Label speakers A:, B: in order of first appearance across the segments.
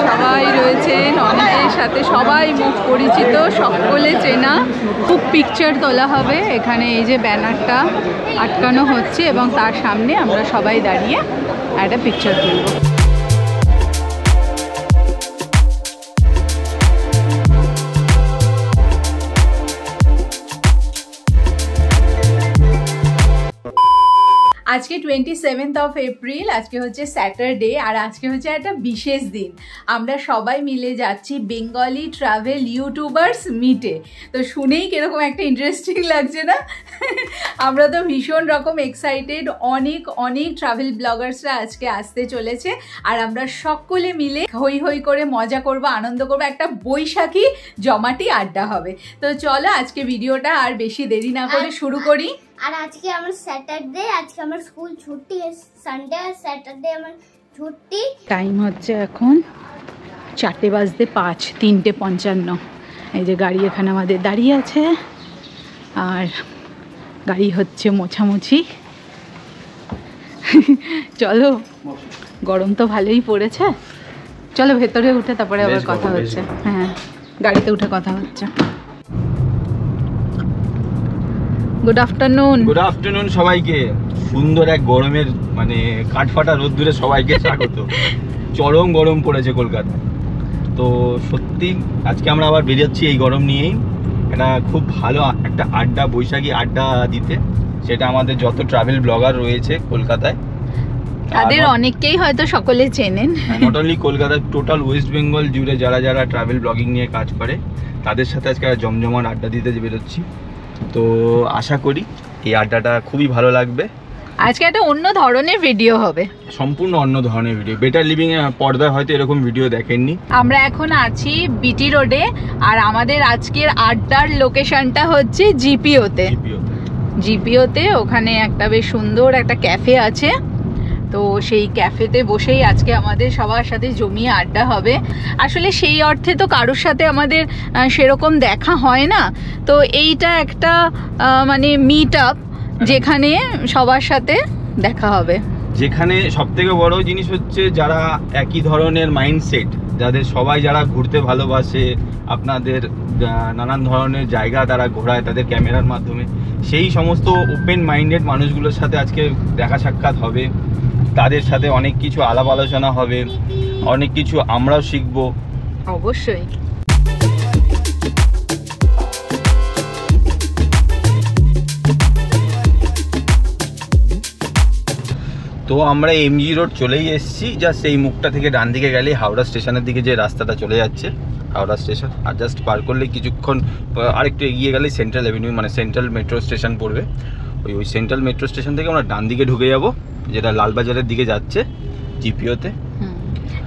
A: সবাই রয়েছেন, অনেকের সাথে সবাই মুখ পরিচিত, সকলে চেনা। খুব পিকচার তোলা হবে এখানে। এই যে ব্যানারটা আটকানো হচ্ছে এবং তার সামনে আমরা সবাই দাঁড়িয়ে একটা পিকচার তুলব। আজকে 27 এপ্রিল, আজকে হচ্ছে স্যাটারডে, আর আজকে হচ্ছে একটা বিশেষ দিন। আমরা সবাই মিলে যাচ্ছি বেঙ্গলি ট্রাভেল ইউটিউবার্স মিটে। তো শুনেই কিরকম একটা ইন্টারেস্টিং লাগছে না? আমরা তো ভীষণ রকম এক্সাইটেড। অনেক অনেক ট্রাভেল ব্লগার্সরা আজকে আসতে চলেছে, আর আমরা সকলে মিলে হই হই করে মজা করব, আনন্দ করব, একটা বৈশাখী জমাটি আড্ডা হবে। তো চলো আজকে ভিডিওটা আর বেশি দেরি না করে শুরু করি।
B: আর আজকে আমার স্যাটারডে, আজকে আমার স্কুল ছুটি, সানডে আর স্যাটারডে আমার ছুটি।
A: টাইম হচ্ছে এখন 4:05, 3:55। এই যে গাড়ি এখানে আমাদের দাঁড়িয়ে আছে, আর গাড়ি হচ্ছে মোছামুছি। চলো, গরম তো ভালোই পড়েছে, চলো ভেতরে উঠে তারপরে আবার কথা হচ্ছে। হ্যাঁ, গাড়িতে উঠে কথা হচ্ছে। Good afternoon.
C: গুড আফটারনুন সবাইকে। সুন্দর এক গরমের মানে কাঠফাটা রোদ্দুরে সবাইকে স্বাগত। চরম গরম পড়েছে কলকাতায়। তো সত্যি আজকে আমরা আবার বেরোচ্ছি এই গরম নিয়েই, এটা খুব ভালো একটা আড্ডা, বৈশাখী আড্ডা দিতে। সেটা আমাদের যত ট্রাভেল ব্লগার রয়েছে কলকাতায়,
A: তাদের অনেককেই হয়তো সকলে চেনেন।
C: নট অনলি কলকাতায়, টোটাল ওয়েস্ট বেঙ্গল জুড়ে যারা যারা ট্রাভেল ব্লগিং নিয়ে কাজ করে তাদের সাথে আজকে জমজমাট আড্ডা দিতে বেরোচ্ছি। তো আশা করি এই আড্ডাটা খুবই ভালো লাগবে।
A: আজকে একটা অন্য ধরনের ভিডিও হবে,
C: সম্পূর্ণ অন্য ধরনের ভিডিও। বেটার লিভিং এ পর্দায় হয়তো এরকম ভিডিও দেখেননি।
A: আমরা এখন আছি বিটি রোডে, আর আমাদের আজকের আড্ডার লোকেশনটা হচ্ছে জিপিওতে। ওখানে একটা বেশ সুন্দর একটা ক্যাফে আছে। তো সেই ক্যাফেতে বসেই আজকে আমাদের সবার সাথে জমিয়ে আড্ডা হবে। আসলে সেই অর্থে তো কারোর সাথে আমাদের সেরকম দেখা হয় না, তো এইটা একটা মানে মিট আপ, যেখানে সবার সাথে দেখা হবে।
C: যেখানে সবথেকে বড় জিনিস হচ্ছে যারা একই ধরনের মাইন্ডসেট, যাদের সবাই যারা ঘুরতে ভালোবাসে, আপনাদের নানান ধরনের জায়গা তারা ঘোরায় তাদের ক্যামেরার মাধ্যমে, সেই সমস্ত ওপেন মাইন্ডেড মানুষগুলোর সাথে আজকে দেখা সাক্ষাৎ হবে। তাদের সাথে অনেক কিছু আলাপ আলোচনা হবে, অনেক কিছু আমরাও শিখবো
A: অবশ্যই।
C: তো আমরা এমজি রোড চলেই এসেছি। জাস্ট এই মুখটা থেকে ডান দিকে গেলে হাওড়া স্টেশনের দিকে যে রাস্তাটা চলে যাচ্ছে, হাওড়া স্টেশন, আর জাস্ট পার করলে কিছুক্ষণ আরেকটু এগিয়ে গেলেই সেন্ট্রাল অ্যাভিনিউ মানে সেন্ট্রাল মেট্রো স্টেশন পড়বে। ওই সেন্ট্রাল মেট্রো স্টেশন থেকে আমরা ডান দিকে ঢুকে যাব, যেটা লালবাজারের দিকে যাচ্ছে জিপিওতে।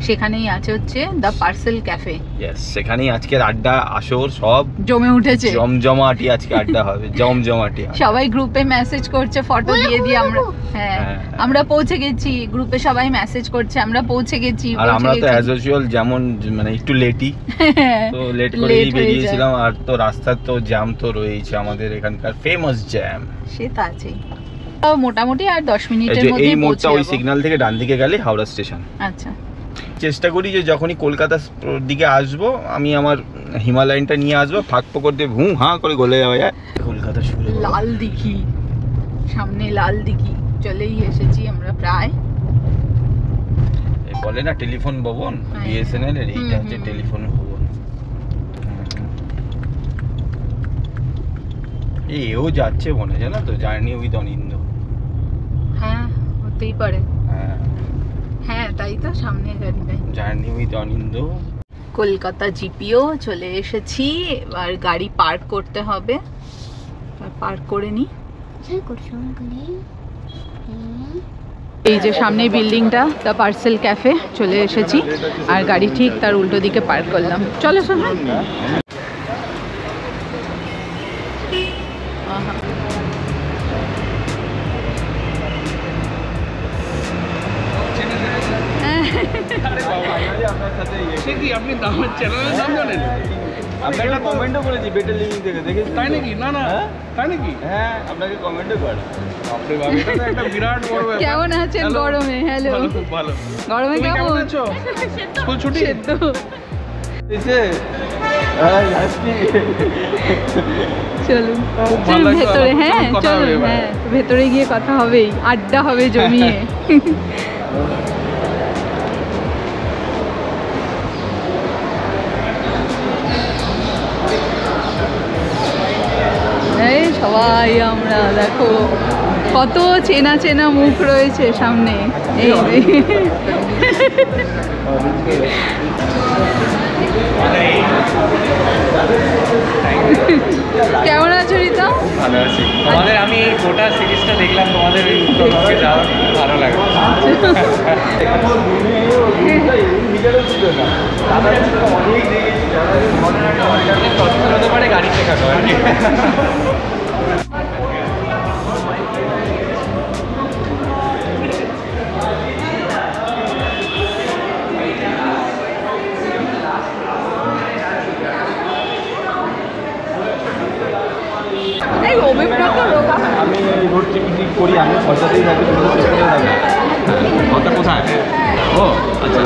A: সেখানেই আছে হচ্ছে দ্য পার্সেল ক্যাফে।
C: ইয়েস, সেখানেই আজকের আড্ডা আসর সব
A: জমে উঠেছে।
C: জমজমাটি আজকে আড্ডা হবে, জমজমাটি।
A: সবাই গ্রুপে মেসেজ করছে, ফটো দিয়ে দিয়ে আমরা আমরা পৌঁছে গেছি। গ্রুপে সবাই মেসেজ করছে আমরা পৌঁছে গেছি।
C: আর আমরা তো অ্যাজ ইউজুয়াল যেমন মানে একটু লেটই, তো লেট করেই বেরিয়েছিলাম। আর তো রাস্তার তো জ্যাম তো রয়েছে, আমাদের এখানকার ফেমাস জ্যাম,
A: সে তো আছেই। মোটামুটি আর 10 মিনিটের মধ্যে
C: এই মোড়টা ওই সিগন্যাল থেকে ডান দিকে গেলে হাওড়া স্টেশন।
A: আচ্ছা,
C: চেষ্টা করি যে যখনই কলকাতার দিকে আসবো আমি আমার হিমালয়ানটা নিয়ে আসবো, ফাঁক পকড় দিয়ে ভুঁ হাঁ করে গলে যাওয়া যায়। কলকাতা শুরু
A: লাল দিঘি, সামনে লাল দিঘি চলেই এসেছি আমরা প্রায়।
C: বলে না টেলিফোন ভবন, বিএসএনএল এর এইটা হচ্ছে টেলিফোন ভবন। এও যাচ্ছে মনে হয়, জানো তো, জার্নি উইথ অনিন্দ।
A: হ্যাঁ, হতেই পারে। হ্যাঁ তাই তো, সামনে গাড়িটাই
C: journey with Anindo.
A: Kolkata GPO চলে এসেছি। এবার গাড়ি পার্ক করতে হবে, পার্ক করে নি। এই যে সামনে বিল্ডিংটা, দ্য পার্সেল ক্যাফে, চলে এসেছি। আর গাড়ি ঠিক তার উল্টো দিকে পার্ক করলাম। চলো শোনো,
C: আপনি চ্যানেলের নাম জানেন? আপনাকে কমেন্টও করেছি বেটার লিভিং থেকে, দেখেছি।
D: তাই নাকি? না না, তাই নাকি?
C: হ্যাঁ, আপনাকে কমেন্টও করে।
D: বাপরে বাপ, এটা তো একটা বিরাট বড় ব্যাপার।
A: কেমন আছেন গরমে? হ্যালো,
D: ভালো, খুব ভালো।
A: গরমে
D: তুমি
A: কেমন
D: আছো? স্কুল ছুটি?
A: সেদ্ধ চলুন
D: ভালো লাগলো,
A: ভেতরে। হ্যাঁ
D: কথা হবে
A: চলুন,
D: এবার।
A: হ্যাঁ ভেতরে গিয়ে কথা হবেই, আড্ডা হবে জমিয়ে। এই সবাই আমরা দেখো কত চেনা চেনা মুখ রয়েছে সামনে। এই কেমন আছো রিতা?
E: ভালো আছি। তোমাদের আমি গোটা সিরিজটা দেখলাম, তোমাদের ওই উত্তরবঙ্গে যাওয়া ভালো লাগে। হতে পারে গাড়ি শেখানো আর কি।
A: এই অভিপ্রাত রোগা
C: আমি রোড ট্রিপ করি, আমি পয়সাতেই থাকি, কথা কোথায়? ও আচ্ছা,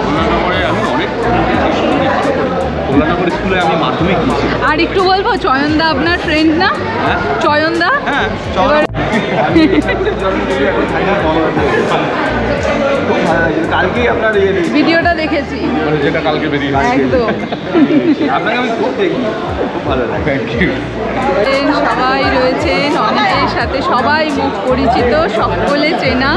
C: কল্যাণনগরে আমি অনেক কল্যাণনগর স্কুলে আমি মাধ্যমিক দিয়েছি।
A: আর একটু বলবো, চয়নদা আপনার ফ্রেন্ড না?
C: হ্যাঁ
A: চয়নদা,
C: হ্যাঁ,
A: এবার
C: কালকেই আপনার
A: ভিডিওটা দেখেছি
C: যেটা কালকে বেরিয়ে
A: একদম।
C: আপনাকে আমি খুব দেখি, খুব ভালো লাগে।
A: সবাই রয়েছেন অনেকের সাথে, সবাই মুখ পরিচিত, সকলে চেনা।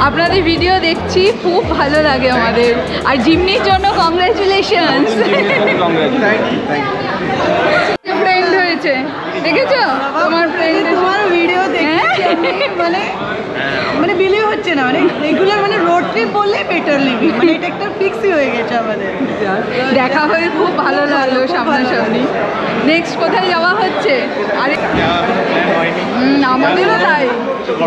A: আপনাদের ভিডিও দেখছি, খুব ভালো লাগে আমাদের। আর জিমনির জন্য কংগ্রাচুলেশন, ফ্রেন্ড হয়েছে, দেখেছো তোমার ফ্রেন্ড?
F: তোমার ভিডিও দেখছি আমি, মানে বিলিভ হচ্ছে না, মানে রেগুলার মানে রোড ট্রিপ বললে বেটার লিভিং, মানে এটা একটা ফিক্সই হয়ে গেছে আমাদের।
A: দেখা হয়ে খুব ভালো লাগলো সামনাসামনি। নেক্সট কোথায় যাওয়া হচ্ছে? আরে আমাদেরও তাই,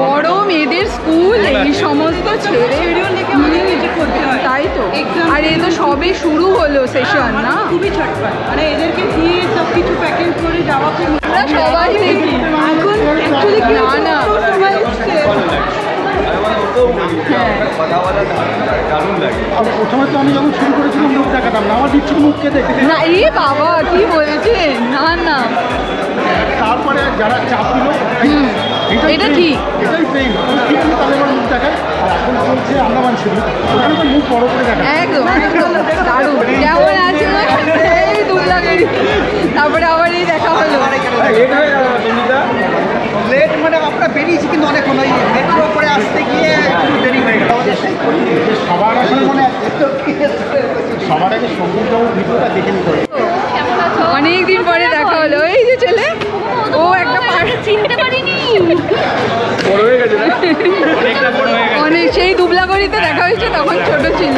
A: বড় মেয়েদের স্কুল, এই সমস্ত ছেড়ে তাই তো। আর এ তো সবে শুরু হলো সেশন না?
F: খুবই ছটফট, মানে এদেরকে দিয়ে সব কিছু প্যাকেজ করে যাওয়া খুব,
A: আমরা সবাই দেখি
F: এখন অ্যাকচুয়ালি কি
A: না না
F: সময় হচ্ছে।
C: দারুণ লাগে।
D: প্রথমে তো আমি যখন শুরু করেছিলাম মুখ দেখাতাম না, আমার দিচ্ছিল মুখকে দেখতে।
A: না, এই বাবা কি বলছেন? না না,
D: তারপরে যারা চাপ দিল,
A: এটা ঠিক।
D: এটাই প্রেম, ঠিক আমি তাদের আমার মুখ দেখায়। আর এখন চলছে আন্দামান ছবি, ওখানে তো মুখ বড় করে দেখায়।
A: একদম একদম দারুণ। কেমন আছে? এই দুবলাগেরি, তারপরে আবার এই দেখা হলো।
F: লেট মানে আমরা বেরিয়েছি কিন্তু অনেকক্ষণ, ওই মেট্রো করে আসতে গিয়ে একটু দেরি হয়ে গেল।
D: সবার আসলে মনে সবার আগে সঙ্গীতবাবু ভিডিওটা দেখে নিতে হবে।
A: অনেকদিন পরে দেখা হলো। এই যে ছেলে, ও একটা চিনতে পারিনি,
C: বড় হয়ে গেছে না? অনেকটা বড় হয়ে গেছে।
A: অনেক, সেই দুবলাগড়িতে দেখা হয়েছে, তখন ছোট ছিল।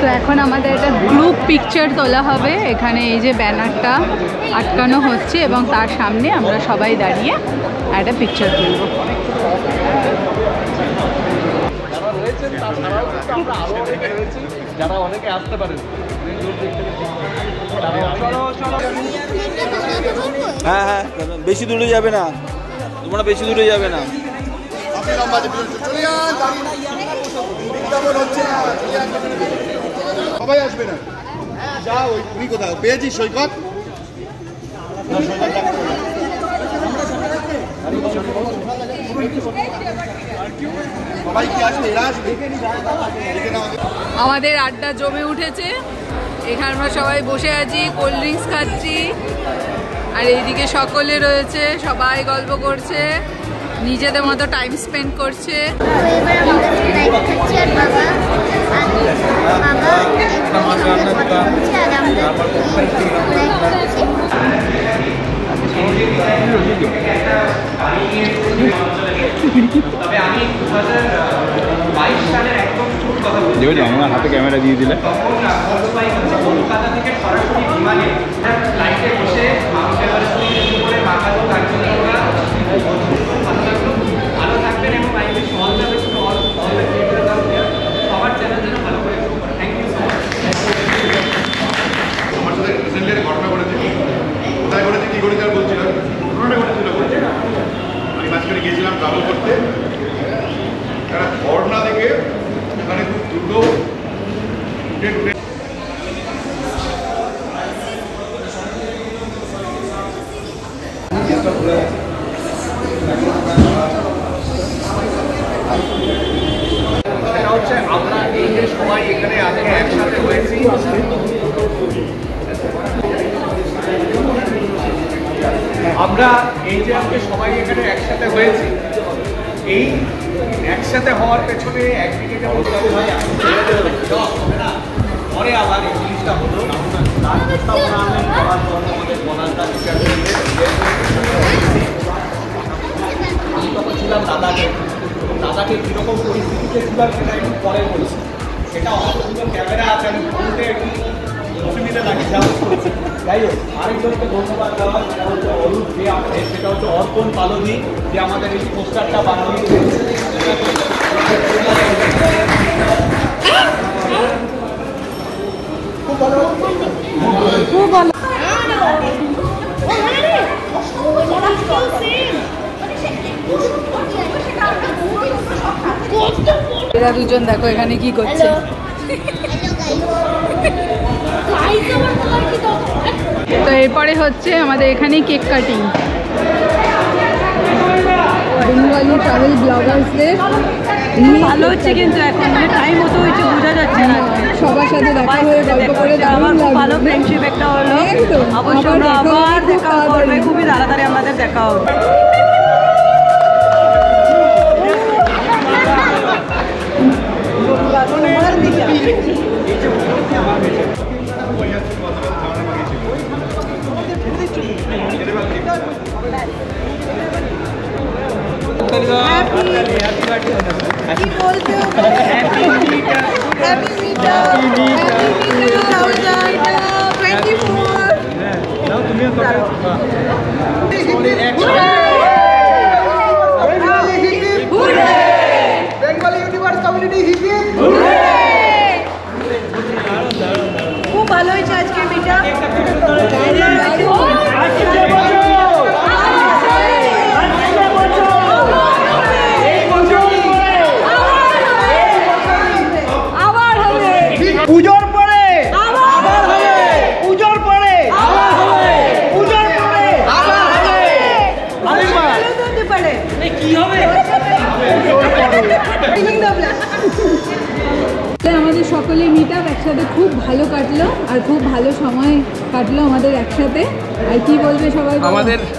A: তো এখন আমাদের একটা গ্রুপ পিকচার তোলা হবে। এখানে এই যে ব্যানারটা আটকানো হচ্ছে এবং তার সামনে আমরা সবাই দাঁড়িয়ে একটা পিকচার তুলব।
D: যারা অনেকে আসতে পারেন,
C: হ্যাঁ হ্যাঁ, বেশি দূরে যাবে না, তোমরা বেশি দূরে যাবে না।
D: সবাই আসবে না। যা ওই তুমি কোথাও পেয়েছি সৈকত, সবাই কি আসবে? এরা আসবে।
A: আমাদের আড্ডা জমে উঠেছে, এখানে আমরা সবাই বসে আছি, কোল্ড ড্রিঙ্কস খাচ্ছি, আর এইদিকে সকলে রয়েছে, সবাই গল্প করছে, নিজেদের মতো টাইম স্পেন্ড করছে।
B: তো এবার আমাদের লাইভ খাচ্ছি, আর বাবা কথা বলছে, আর আমরা লাইভ খাচ্ছি।
E: তবে আমি 2022 সালের একদম
C: দেখো আমার হাতে ক্যামেরা দিয়ে দিলে।
E: কলকাতা থেকে সরাসরি বিমানে ফ্লাইটে বসে মাউন্ট এভারেস্টের উপরে মাথা তো ভালো থাকবেন এবং I wish all the best to all the creators out there. সবার চ্যানেল যেন ভালো করে গ্রো করে। Thank you so much.
G: আমার সাথে রিসেন্টলি একটা ঘটনা ঘটেছে। কোথায় ঘটেছে কী ঘটেছে আর বলছি না, ঘটনাটা ঘটেছিল আমি মাঝখানে গিয়েছিলাম ট্রাভেল করতে, একটা ঝর্ণা দেখে এখানে খুব দ্রুত হচ্ছে আমরা এই যে সবাই এখানে আজকে একসাথে হয়েছি, আমরা এই যে আজকে সবাই এখানে একসাথে হয়েছি, এই একসাথে হওয়ার পেছনে একদিকে যেমন পরে আবার এই জিনিসটা হলো তার প্রস্তাবনা আমি করার জন্য আমাদের বনালদা আমি তখন ছিলাম দাদাকে কীরকম পরিস্থিতিতে ছিলাম সেটা একটু পরে বলছি। সেটা অনেক ক্যামেরা আছে, আমি বলতে একটু অসুবিধা লাগে যাওয়া। যাই হোক, আরেকজনকে ধন্যবাদ দেওয়া, সেটা হচ্ছে অরূপ যে আছে, সেটা হচ্ছে অর্পণ পালনি যে আমাদের এই পোস্টারটা বানিয়েছে। খুব ভালো, খুব ভালো।
A: এরা দুজন দেখো এখানে কি করছে। তো এরপরে হচ্ছে আমাদের এখানে কেক কাটিং। বেঙ্গলি ট্রাভেল ব্লগার্সদের
F: ভালো হচ্ছে, কিন্তু এখন মানে টাইম মতো হয়েছে, বোঝা যাচ্ছে না।
A: সবার সাথে দেখা হয়ে গল্প করে
F: আমার খুব ভালো ফ্রেন্ডশিপ একটা হলো। অবশ্যই আবার দেখা হবে, খুবই তাড়াতাড়ি আমাদের দেখা হবে। খুব ভালো হয়েছে আজকে মিটা।
D: পুজোর পরে আবার হবে, পুজোর পরে আবার হবে, পুজোর পরে আবার হবে।
F: কি হবে?
A: আমাদের সকলের মিট আপ একসাথে খুব ভালো কাটলো আর খুব ভালো সময় কাটলো আমাদের একসাথে। আর কি বলবে সবাই?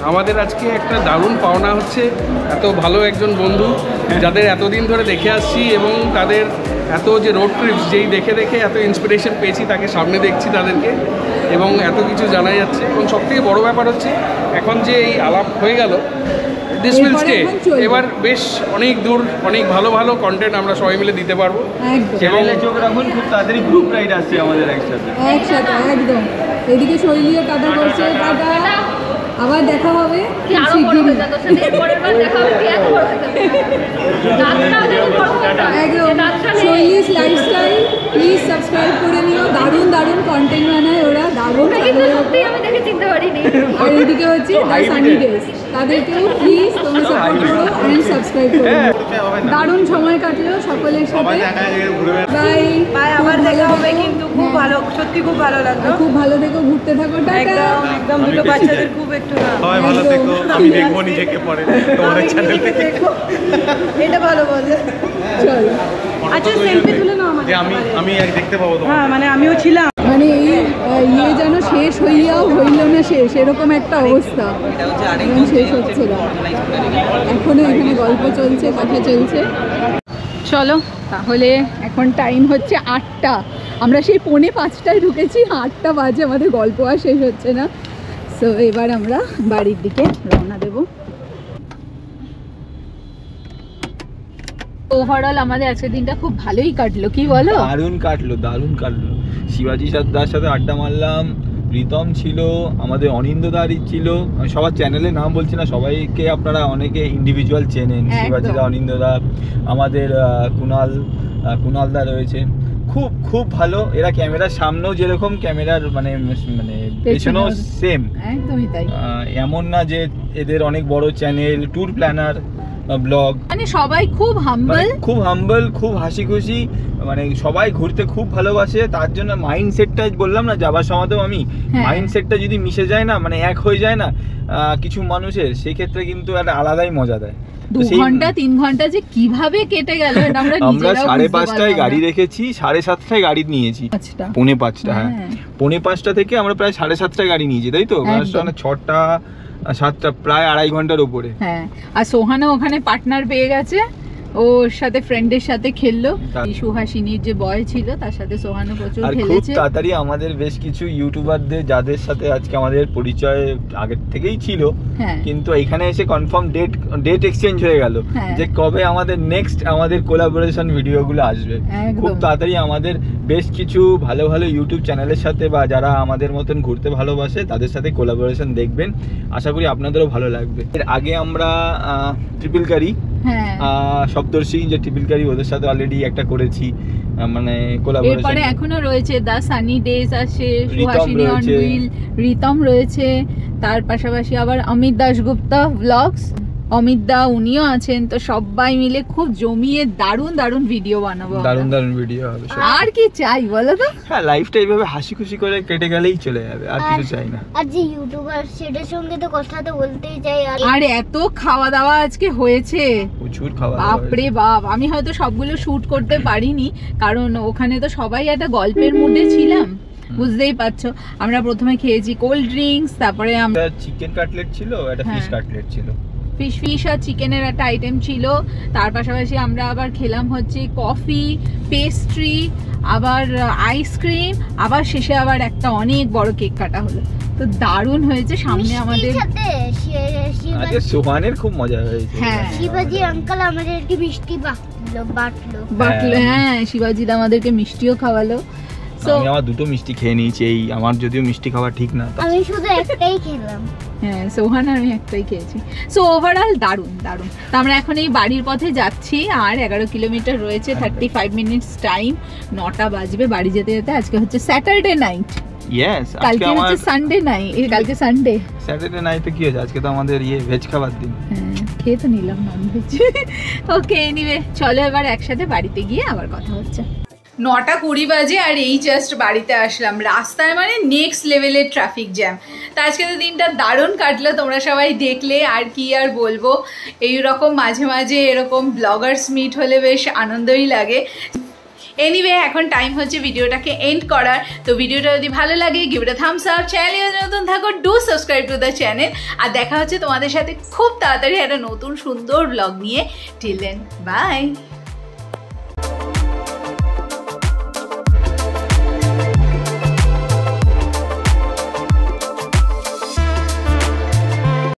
H: আমাদের আজকে একটা দারুণ পাওনা হচ্ছে এত ভালো একজন বন্ধু যাদের এতদিন ধরে দেখে আসছি, এবং তাদের এত যে রোড ট্রিপস যেই দেখে দেখে এত ইন্সপিরেশন পেয়েছি, তাকে সামনে দেখছি তাদেরকে, এবং এত কিছু জানা যাচ্ছে। এবং সবথেকে বড় ব্যাপার হচ্ছে এখন যে এই আলাপ হয়ে গেল, দিস উইল স্টে। এবার বেশ অনেক দূর অনেক ভালো ভালো কন্টেন্ট আমরা সবাই মিলে দিতে পারবো।
C: এবং চোখ রাখুন, খুব তাড়াতাড়ি গ্রুপ রাইড আসছে আমাদের একসাথে
A: একদম। এদিকে শৈলীও টাটা করছে, টাটা, আবার দেখা হবে। একদম শৈলীস লাইফস্টাইল প্লিজ সাবস্ক্রাইব করে নিও। দারুণ দারুণ কন্টেন্ট বানায় ওরা, দারুণ। আর এদিকে হচ্ছে দ্য সানি ডেজ, তাদেরকেও প্লিজ তোমরা সাপোর্ট করো অ্যান্ড সাবস্ক্রাইব করো। দারুণ সময় কাটলো সকলের সাথে। বাই
F: বাই, আবার দেখা হবে। কিন্তু খুব ভালো, সত্যি খুব ভালো লাগলো।
A: খুব ভালো থেকো, ঘুরতে থাকো, টাটা।
F: একদম দুটো বাচ্চাদের খুব একটু
G: সবাই ভালো থেকো, আমি দেখবো নিজেকে পরে তোমাদের চ্যানেল থেকে।
F: এটা ভালো বলে।
A: চল
F: আচ্ছা, সেলফি তুলে নাও আমাকে।
G: আমি দেখতে পাবো তোমার।
F: হ্যাঁ, মানে আমিও ছিলাম।
A: মানে এই ইয়ে যেন শেষ হইয়াও হইল না শেষ, এরকম একটা অবস্থা। শেষ হচ্ছে না, এখনো এখানে গল্প চলছে, কথা চলছে। চলো তাহলে এখন টাইম হচ্ছে 8টা। আমরা সেই 4:45টায় ঢুকেছি, 8টা বাজে, আমাদের গল্প আর শেষ হচ্ছে না। সো এবার আমরা বাড়ির দিকে রওনা দেব। ও ওভারঅল আমাদের আজকের দিনটা খুব ভালোই কাটলো, কি বলো?
C: দারুণ কাটলো। শিবাজি দার সাথে আড্ডা মারলাম, প্রীতম ছিল, আমাদের অনিন্দদারি ছিল। আমি সবার চ্যানেলের নাম বলছি না, সবাইকে আপনারা অনেকে ইন্ডিভিজুয়াল চেনেন। শিবাজিদা, অনিন্দদা, আমাদের কুণালদা রয়েছে। খুব খুব ভালো। এরা ক্যামেরার সামনেও যেরকম, ক্যামেরার মানে পেছনেও সেম,
A: একদমই তাই।
C: এমন না যে এদের অনেক বড় চ্যানেল, ট্যুর প্ল্যানার, ব্লগ, মানে
A: সবাই খুব হাম্বল,
C: খুব হাসি খুশি, মানে সবাই ঘুরতে খুব ভালোবাসে। তার জন্য মাইন্ডসেটটা বললাম না যাবার সময়তেও আমি, মাইন্ডসেটটা যদি মিশে যায় না, মানে এক হয়ে যায় না কিছু মানুষের, সেই ক্ষেত্রে কিন্তু একটা আলাদাই মজা দেয়।
A: 2 ঘন্টা 3 ঘন্টা যে কিভাবে কেটে গেল আমরা
C: 5:30টায় গাড়ি রেখেছি, 7:30টায় গাড়ি নিয়েছি, 5:45 হ্যাঁ 5:45 থেকে আমরা প্রায় 7:30টায় গাড়ি নিয়েছি, তাই তো? 6টা 7টা, প্রায় 2.5 ঘন্টার উপরে।
A: হ্যাঁ, আর সোহানা ওখানে পার্টনার পেয়ে গেছে, ওর সাথে ফ্রেন্ডের সাথে খেললো। সুহাসিনীর যে বয় ছিল তার সাথে সোহানা প্রচুর খেলেছে।
C: খুব তাড়াতাড়ি আমাদের বেশ কিছু ইউটিউবারদের যাদের সাথে আজকে আমাদের পরিচয় আগের থেকেই ছিল, কিন্তু এখানে এসে কনফার্ম ডেট এক্সচেঞ্জ হয়ে গেল যে কবে আমাদের নেক্সট আমাদের কোলাবোরেশন ভিডিওগুলো আসবে। খুব তাড়াতাড়ি আমাদের বেশ কিছু ভালো ভালো ইউটিউব চ্যানেলের সাথে বা যারা আমাদের মতন ঘুরতে ভালোবাসে তাদের সাথে কোলাবোরেশন দেখবেন। আশা করি আপনাদেরও ভালো লাগবে। এর আগে আমরা ট্রিপলকারি, সপ্তর্ষি যে ট্রিপলকারি, ওদের সাথে অলরেডি একটা করেছি, মানে কোলাবোরেশন। এরপরে
A: এখনো রয়েছে দা সানি ডেজ আছে, সুহাসিনী অন হুইল, রিতম রয়েছে, তার পাশাপাশি আবার অমিত দাশগুপ্তা ব্লগস, অমিত দা উনিও আছেন। তো সবাই মিলে খুব জমিয়ে দারুণ ভিডিও বানাবো,
C: দারুণ ভিডিও হবে।
A: আর কি চাই বলো তো?
C: হ্যাঁ, লাইফটা এইভাবে হাসি খুশি করে কেটে গেলেই চলে যাবে, আর কিছু চাই না।
B: আর যে ইউটিউবার সেটার সঙ্গে তো কথা তো বলতেই চাই।
A: আর এত খাওয়া দাওয়া আজকে হয়েছে,
C: প্রচুর খাওয়া,
A: বাপরে বাপ। আমি হয়তো সবগুলো শুট করতে পারিনি, কারণ ওখানে তো সবাই একটা গল্পের মুডে ছিলাম, বুঝতেই পারছো। আমরা প্রথমে খেয়েছি কোল্ড ড্রিঙ্কস, তারপরে আমরা
C: চিকেন কাটলেট ছিল, একটা ফিশ কাটলেট ছিল,
A: ফিশ আর চিকেনের একটা আইটেম ছিল। তার পাশাপাশি আমরা আবার খেলাম হচ্ছে কফি, পেস্ট্রি, আবার আইসক্রিম, আবার শেষে আবার একটা অনেক বড় কেক কাটা হলো। তো দারুণ হয়েছে। সামনে আমাদের
C: সোহানের খুব মজা হয়েছে।
A: হ্যাঁ,
B: শিবাজি আঙ্কেল আমাদেরকে মিষ্টি বাটলো।
A: হ্যাঁ, শিবাজিদা আমাদেরকে মিষ্টিও খাওয়ালো।
C: আমি আমার 2টো মিষ্টি খেয়ে নিয়েছি। এই আমার যদিও মিষ্টি খাওয়া ঠিক না,
B: আমি শুধু একটাই খেলাম।
A: হ্যাঁ, সোহান আমি একটাই খেয়েছি। সো ওভারঅল দারুণ। তো আমরা এখন এই বাড়ির পথে যাচ্ছি, আর 11 কিলোমিটার রয়েছে, 35 মিনিটস টাইম, 9টা বাজবে বাড়ি যেতে। আজকে হচ্ছে স্যাটারডে নাইট।
C: ইয়েস,
A: কালকে হচ্ছে সানডে নাইট। কালকে সানডে,
C: স্যাটারডে নাইটে কি হয়েছে? আজকে তো আমাদের ভেজ খাবার দিন।
A: হ্যাঁ, খেয়ে তো নিলাম নন ভেজ। ওকে, এনিওয়ে চলো এবার একসাথে বাড়িতে গিয়ে আবার কথা হচ্ছে। 9:20 বাজে, আর এই জাস্ট বাড়িতে আসলাম। রাস্তায় মানে নেক্সট লেভেলের ট্রাফিক জ্যাম। তো আজকে তো দিনটা দারুণ কাটলো, তোমরা সবাই দেখলে। আর কি আর বলবো, এইরকম মাঝে মাঝে এরকম ব্লগার্স মিট হলে বেশ আনন্দই লাগে। এনিওয়ে, এখন টাইম হচ্ছে ভিডিওটাকে এন্ড করার। তো ভিডিওটা যদি ভালো লাগে, give it a thumbs up. চ্যানেলে নতুন থাকো, do subscribe to the channel. আর দেখা হচ্ছে তোমাদের সাথে খুব তাড়াতাড়ি একটা নতুন সুন্দর ব্লগ নিয়ে। Till then, by.